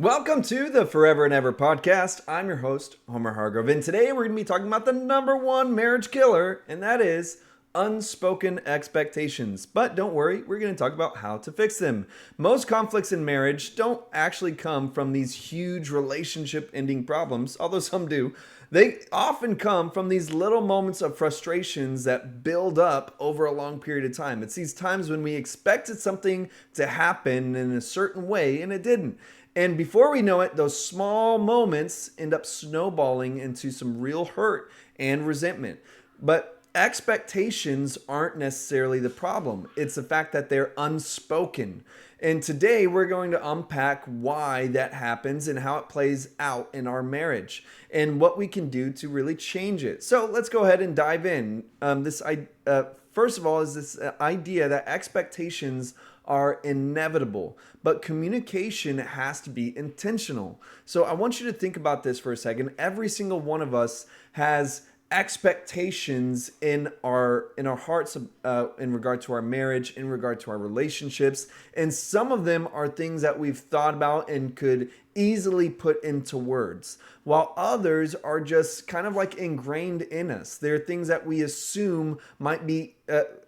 Welcome to the Forever and Ever podcast. I'm your host, Homer Hargrove, and today we're going to be talking about the number one marriage killer, and that is unspoken expectations. But don't worry, we're going to talk about how to fix them. Most conflicts in marriage don't actually come from these huge relationship ending problems, although some do. They often come from these little moments of frustrations that build up over a long period of time. It's these times when we expected something to happen in a certain way and it didn't. And before we know it, those small moments end up snowballing into some real hurt and resentment. But expectations aren't necessarily the problem. It's the fact that they're unspoken. And today we're going to unpack why that happens and how it plays out in our marriage and what we can do to really change it. So let's go ahead and dive in. First of all, is this idea that expectations are inevitable, but communication has to be intentional. So I want you to think about this for a second. Every single one of us has expectations in our hearts in regard to our marriage, in regard to our relationships, and some of them are things that we've thought about and could easily put into words, while others are just kind of like ingrained in us. They're things that we assume might be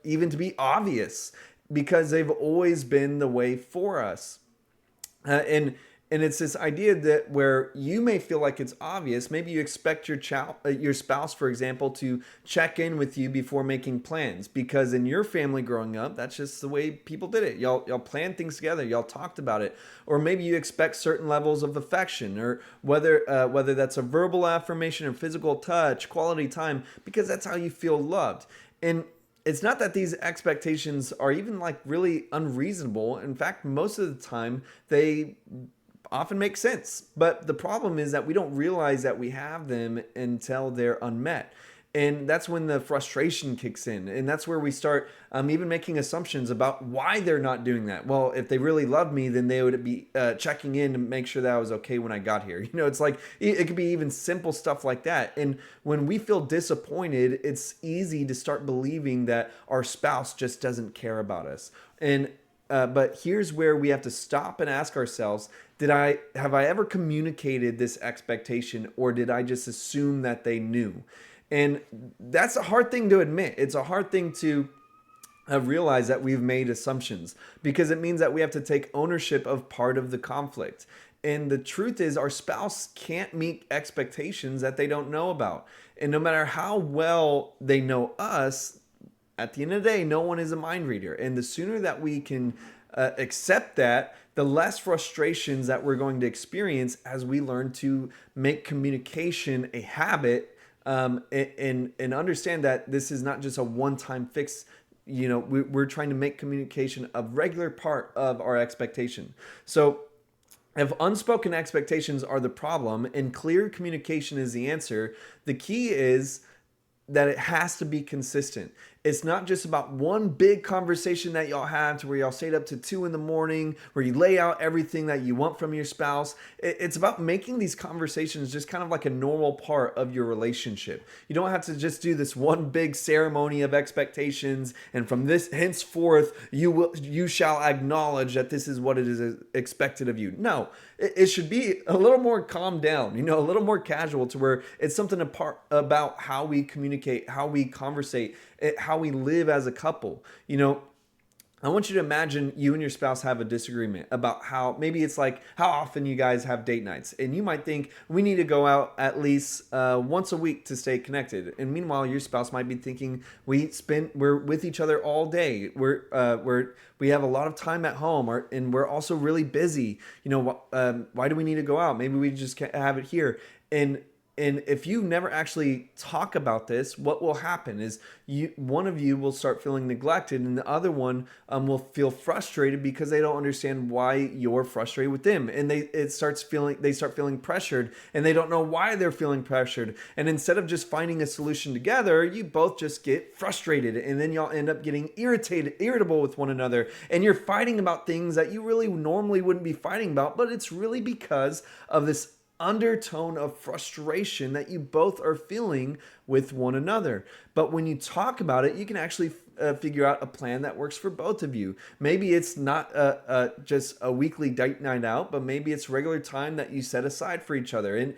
even to be obvious because they've always been the way for us. And it's this idea that where you may feel like it's obvious, maybe you expect your spouse, for example, to check in with you before making plans, because in your family growing up, that's just the way people did it. Y'all planned things together, y'all talked about it, or maybe you expect certain levels of affection, or whether that's a verbal affirmation or physical touch, quality time, because that's how you feel loved. And it's not that these expectations are even like really unreasonable. In fact, most of the time they often make sense. But the problem is that we don't realize that we have them until they're unmet. And that's when the frustration kicks in. And that's where we start even making assumptions about why they're not doing that. Well, if they really loved me, then they would be checking in to make sure that I was okay when I got here. It's like it could be even simple stuff like that. And when we feel disappointed, it's easy to start believing that our spouse just doesn't care about us. But here's where we have to stop and ask ourselves, have I ever communicated this expectation, or did I just assume that they knew? And that's a hard thing to admit. It's a hard thing to realize that we've made assumptions, because it means that we have to take ownership of part of the conflict. And the truth is, our spouse can't meet expectations that they don't know about. And no matter how well they know us, at the end of the day, no one is a mind reader. And the sooner that we can accept that, the less frustrations that we're going to experience as we learn to make communication a habit, and understand that this is not just a one-time fix. We're trying to make communication a regular part of our expectation. So if unspoken expectations are the problem and clear communication is the answer, the key is that it has to be consistent. It's not just about one big conversation that y'all have to where y'all stayed up to 2 a.m, where you lay out everything that you want from your spouse. It's about making these conversations just kind of like a normal part of your relationship. You don't have to just do this one big ceremony of expectations, and from this henceforth you shall acknowledge that this is what it is expected of you. No, it should be a little more calmed down, a little more casual, to where it's something about how we communicate, how we conversate, how we live as a couple. I want you to imagine you and your spouse have a disagreement about how often you guys have date nights. And you might think we need to go out at least once a week to stay connected. And meanwhile, your spouse might be thinking we're with each other all day. We have a lot of time at home, and we're also really busy. Why do we need to go out? Maybe we just can't have it here. And if you never actually talk about this, what will happen is one of you will start feeling neglected, and the other one will feel frustrated because they don't understand why you're frustrated with them, and they start feeling pressured, and they don't know why they're feeling pressured. And instead of just finding a solution together, you both just get frustrated, and then y'all end up getting irritable with one another, and you're fighting about things that you really normally wouldn't be fighting about, but it's really because of this undertone of frustration that you both are feeling with one another. But when you talk about it, you can actually figure out a plan that works for both of you. Maybe it's not just a weekly date night out, but maybe it's regular time that you set aside for each other. And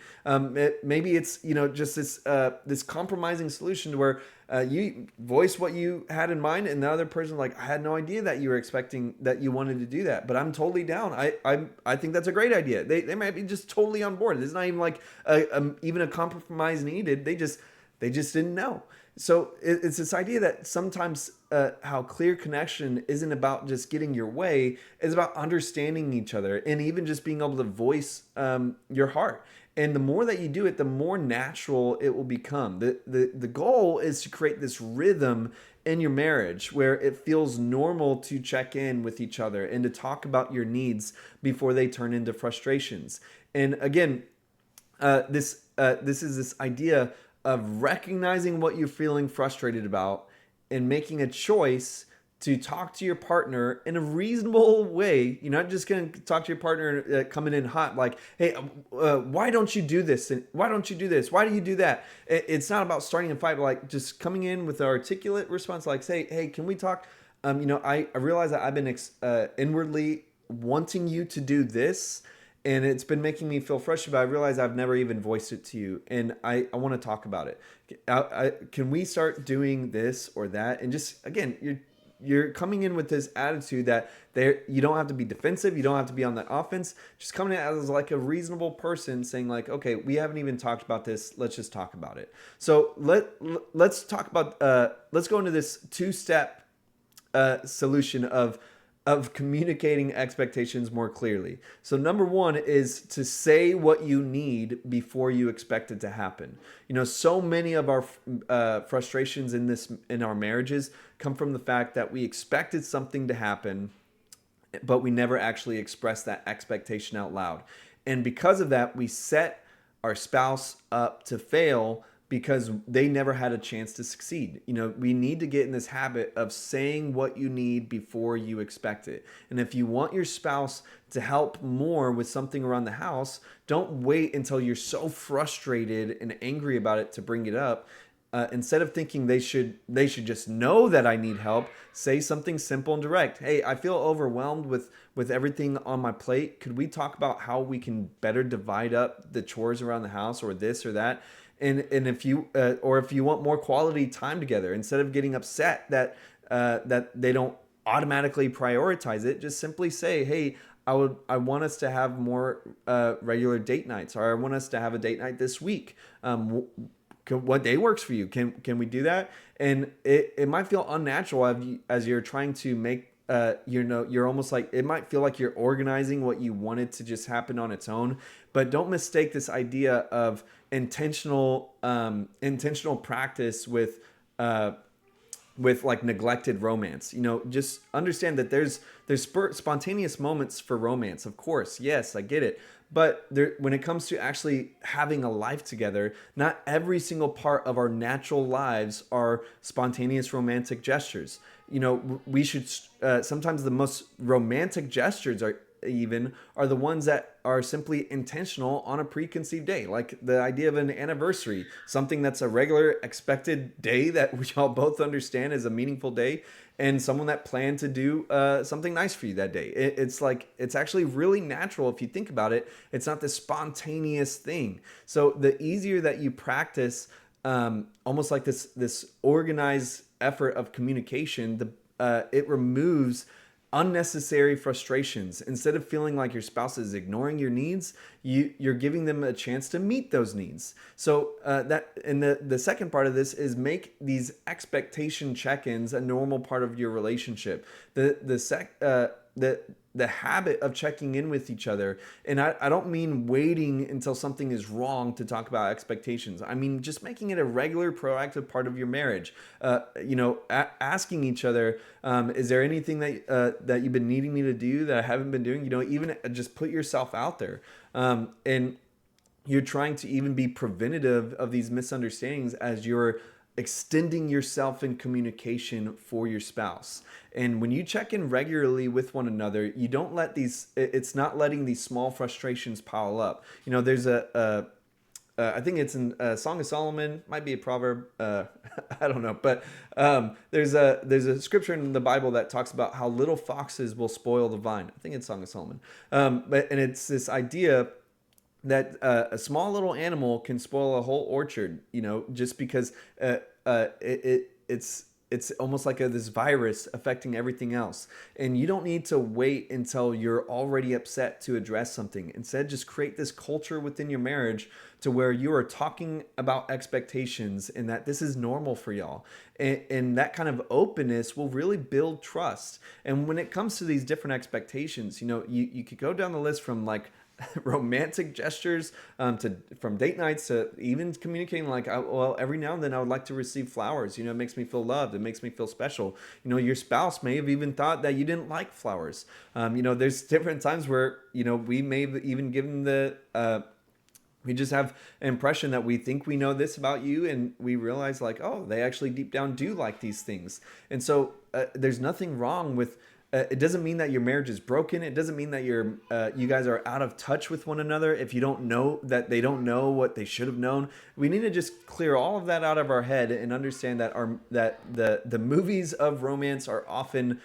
maybe it's, just this compromising solution to where you voice what you had in mind, and the other person like, I had no idea that you were expecting that you wanted to do that, but I'm totally down. I think that's a great idea. They might be just totally on board. It's not even like even a compromise needed. They just didn't know. So it's this idea that sometimes how clear connection isn't about just getting your way. It's about understanding each other and even just being able to voice your heart. And the more that you do it, the more natural it will become. The goal is to create this rhythm in your marriage where it feels normal to check in with each other and to talk about your needs before they turn into frustrations. And again, this is this idea of recognizing what you're feeling frustrated about and making a choice to talk to your partner in a reasonable way. You're not just going to talk to your partner coming in hot like, hey, why don't you do this? And why don't you do this? Why do you do that? It's not about starting a fight, but like just coming in with an articulate response like, say, hey, can we talk? I realize that I've been inwardly wanting you to do this, and it's been making me feel frustrated, but I realize I've never even voiced it to you, and I want to talk about it. Can we start doing this or that? And just, again, you're coming in with this attitude that you don't have to be defensive. You don't have to be on the offense. Just coming in as like a reasonable person saying like, okay, we haven't even talked about this. Let's just talk about it. So let's talk about, let's go into this two-step solution of communicating expectations more clearly. So number one is to say what you need before you expect it to happen. So many of our frustrations in our marriages come from the fact that we expected something to happen, but we never actually expressed that expectation out loud. And because of that, we set our spouse up to fail because they never had a chance to succeed. We need to get in this habit of saying what you need before you expect it. And if you want your spouse to help more with something around the house, don't wait until you're so frustrated and angry about it to bring it up. Instead of thinking they should just know that I need help, say something simple and direct. Hey, I feel overwhelmed with everything on my plate. Could we talk about how we can better divide up the chores around the house, or this or that? And if you want more quality time together, instead of getting upset that they don't automatically prioritize it, just simply say, hey, I want us to have more regular date nights, or I want us to have a date night this week. What day works for you? Can we do that? And it might feel unnatural as you're trying to make you're almost like, it might feel like you're organizing what you wanted to just happen on its own, but don't mistake this idea of intentional practice with like neglected romance. Just understand that there's spontaneous moments for romance. Of course, yes, I get it. But when it comes to actually having a life together, not every single part of our natural lives are spontaneous romantic gestures. We should sometimes the most romantic gestures are the ones that are simply intentional on a preconceived day, like the idea of an anniversary, something that's a regular expected day that we all both understand is a meaningful day, and someone that planned to do something nice for you that day. It's actually really natural if you think about it. It's not this spontaneous thing. So the easier that you practice almost like this organized effort of communication, it removes unnecessary frustrations. Instead of feeling like your spouse is ignoring your needs, you're giving them a chance to meet those needs. So the second part of this is make these expectation check-ins a normal part of your relationship. The habit of checking in with each other. And I don't mean waiting until something is wrong to talk about expectations. I mean just making it a regular, proactive part of your marriage. Asking each other, is there anything that you've been needing me to do that I haven't been doing? Even just put yourself out there. And you're trying to even be preventative of these misunderstandings as you're extending yourself in communication for your spouse. And when you check in regularly with one another, you don't let it's not letting these small frustrations pile up. There's I think it's in Song of Solomon, might be a proverb. I don't know, but there's a scripture in the Bible that talks about how little foxes will spoil the vine. I think it's Song of Solomon, and it's this idea that a small little animal can spoil a whole orchard, just because it's almost like this virus affecting everything else. And you don't need to wait until you're already upset to address something. Instead, just create this culture within your marriage to where you are talking about expectations and that this is normal for y'all. And that kind of openness will really build trust. And when it comes to these different expectations, you could go down the list from like romantic gestures from date nights to even communicating like, well, every now and then I would like to receive flowers. It makes me feel loved. It makes me feel special. Your spouse may have even thought that you didn't like flowers. There's different times where we may have even given we just have an impression that we think we know this about you, and we realize like, oh, they actually deep down do like these things. And so there's nothing wrong with it. Doesn't mean that your marriage is broken. It doesn't mean that you guys are out of touch with one another if you don't know that they don't know what they should have known. We need to just clear all of that out of our head and understand that the movies of romance are often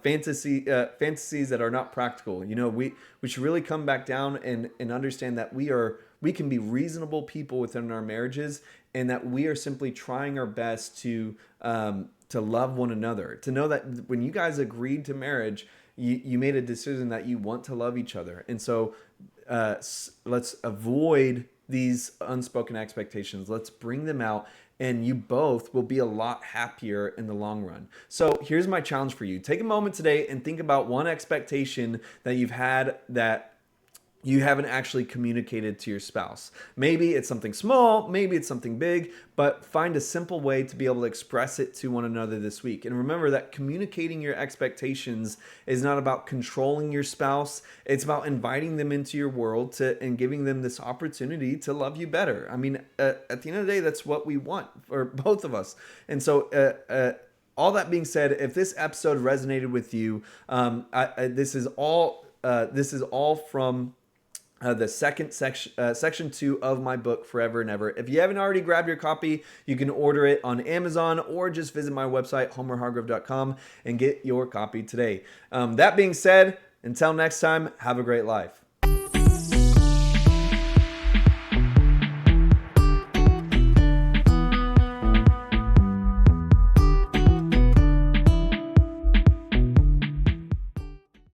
fantasies that are not practical. We should really come back down and understand that we can be reasonable people within our marriages, and that we are simply trying our best to love one another, to know that when you guys agreed to marriage, you made a decision that you want to love each other. And so let's avoid these unspoken expectations. Let's bring them out, and you both will be a lot happier in the long run. So here's my challenge for you. Take a moment today and think about one expectation that you've had that you haven't actually communicated to your spouse. Maybe it's something small, maybe it's something big, but find a simple way to be able to express it to one another this week. And remember that communicating your expectations is not about controlling your spouse. It's about inviting them into your world and giving them this opportunity to love you better. I mean, at the end of the day, that's what we want for both of us. And so, all that being said, if this episode resonated with you, this is all from the second section 2 of my book, Forever and Ever. If you haven't already grabbed your copy, you can order it on Amazon or just visit my website, homerhargrove.com, and get your copy today. That being said, until next time, have a great life.